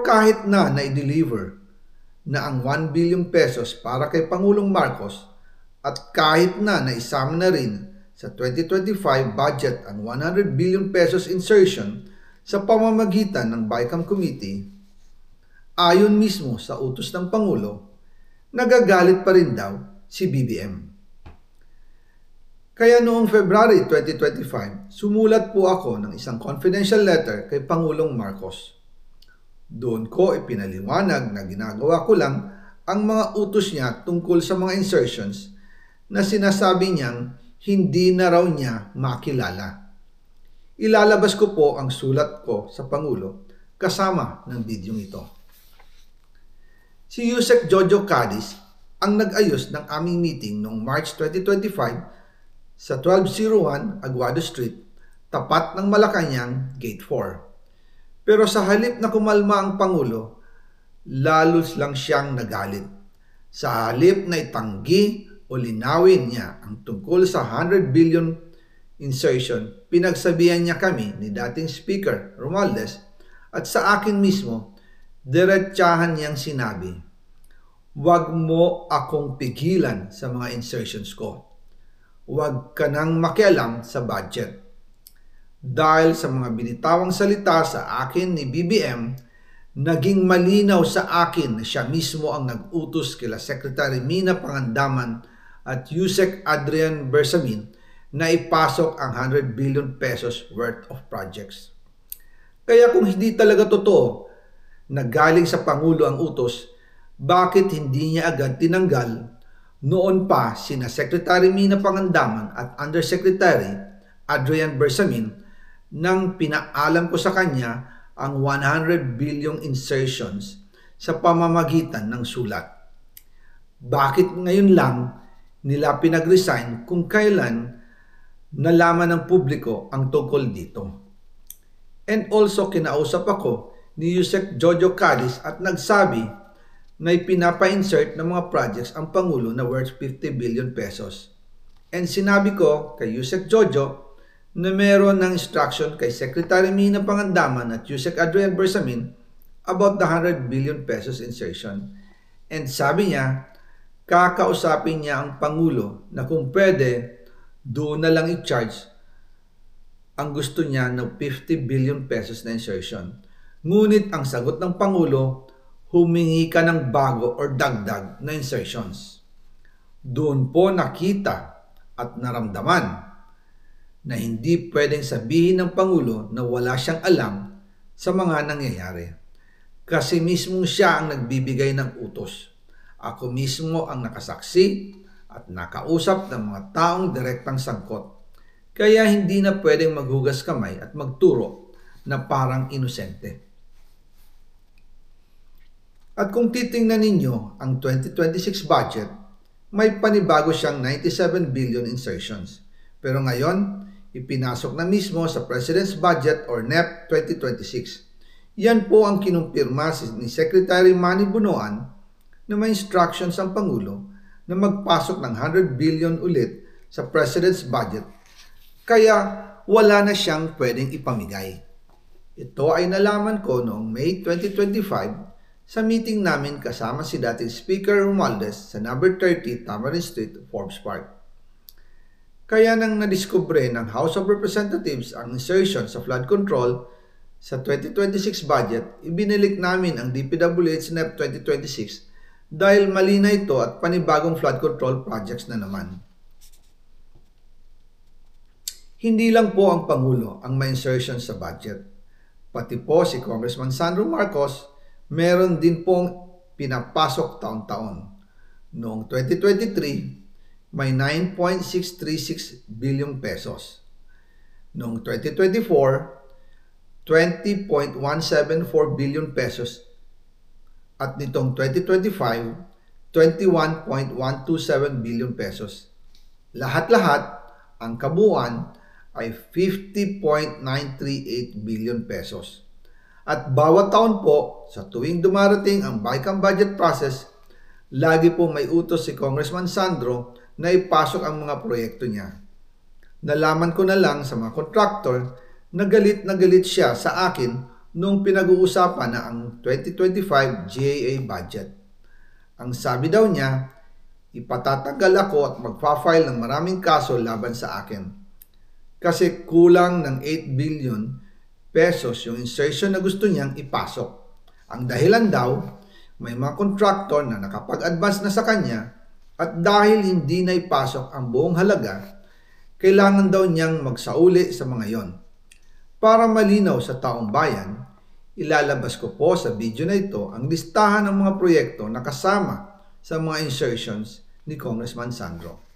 kahit na i-deliver na ang 1 billion pesos para kay Pangulong Marcos at kahit na naisama na rin sa 2025 budget ang 100 billion pesos insertion sa pamamagitan ng BICAM Committee, ayon mismo sa utos ng Pangulo, nagagalit pa rin daw si BBM. Kaya noong February 2025, sumulat po ako ng isang confidential letter kay Pangulong Marcos. Doon ko ipinaliwanag na ginagawa ko lang ang mga utos niya tungkol sa mga insertions na sinasabi niyang hindi na raw niya makilala. Ilalabas ko po ang sulat ko sa Pangulo kasama ng bidyong ito. Si Yusek Jojo Cadiz ang nag-ayos ng aming meeting noong March 2025 sa 1201 Aguado Street, tapat ng Malacanang, Gate 4. Pero sa halip na kumalma ang Pangulo, lalos lang siyang nagalit. Sa halip na itanggi o linawin niya ang tungkol sa 100 billion insertion, pinagsabihan niya kami ni dating Speaker Romualdez at sa akin mismo, diretsahan niyang sinabi, "Huwag mo akong pigilan sa mga insertions ko. Huwag ka nang makialam sa budget." Dahil sa mga binitawang salita sa akin ni BBM, naging malinaw sa akin na siya mismo ang nag-utos kila Secretary Mina Pangandaman at Yusek Adrian Bersamin na ipasok ang 100 billion pesos worth of projects. Kaya kung hindi talaga totoo na galing sa Pangulo ang utos, bakit hindi niya agad tinanggal noon pa sina Secretary Mina Pangandaman at Undersecretary Adrian Bersamin nang pinaalam ko sa kanya ang 100 billion insertions sa pamamagitan ng sulat? Bakit ngayon lang nila pinag-resign kung kailan nalaman ng publiko ang tungkol dito? And also kinausap ako ni Yusek Jojo Cadiz at nagsabi na ipinapa-insert ng mga projects ang Pangulo na worth 50 billion pesos. And sinabi ko kay Yusek Jojo na meron ng instruction kay Secretary Mina Pangandaman at Yusek Adrian Bersamin about the 100 billion pesos insertion. And sabi niya, kakausapin niya ang Pangulo na kung pwede, doon na lang i-charge ang gusto niya ng 50 billion pesos na insertion. Ngunit ang sagot ng Pangulo, humingi ka ng bago or dagdag na insertions. Doon po nakita at naramdaman na hindi pwedeng sabihin ng Pangulo na wala siyang alam sa mga nangyayari. Kasi mismo siya ang nagbibigay ng utos. Ako mismo ang nakasaksi at nakausap ng mga taong direktang sangkot. Kaya hindi na pwedeng maghugas kamay at magturo na parang inosente. At kung titingnan ninyo ang 2026 budget, may panibago siyang 97 billion insertions. Pero ngayon, ipinasok na mismo sa President's Budget or NEP 2026. Yan po ang kinumpirma ni Secretary Manny Bunoan na may instructions ang Pangulo na magpasok ng 100 billion ulit sa President's Budget. Kaya wala na siyang pwedeng ipamigay. Ito ay nalaman ko noong May 2025 sa meeting namin kasama si dating Speaker Romualdez sa number 30 Tamarind Street, Forbes Park. Kaya nang nadiskubre ng House of Representatives ang insertion sa flood control sa 2026 budget, ibinilik namin ang DPWH NEP 2026 dahil mali na ito at panibagong flood control projects na naman. Hindi lang po ang Pangulo ang may insertion sa budget. Pati po si Congressman Sandro Marcos, meron din pong pinapasok taon-taon. Noong 2023, may 9.636 billion pesos. Noong 2024, 20.174 billion pesos. At nitong 2025, 21.127 billion pesos. Lahat-lahat, ang kabuuan ay 50.938 billion pesos. At bawat taon po, sa tuwing dumarating ang BICAM budget process, lagi po may utos si Congressman Sandro na ipasok ang mga proyekto niya. Nalaman ko na lang sa mga contractor na galit siya sa akin nung pinag-uusapan na ang 2025 GAA budget. Ang sabi daw niya, ipatatagal ako at magpa-file ng maraming kaso laban sa akin. Kasi kulang ng 8 billion pesos yung insertion na gusto niyang ipasok. Ang dahilan daw, may mga contractor na nakapag-advance na sa kanya at dahil hindi na ipasok ang buong halaga, kailangan daw niyang magsauli sa mga yon. Para malinaw sa taong bayan, ilalabas ko po sa video na ito ang listahan ng mga proyekto na kasama sa mga insertions ni Congressman Sandro.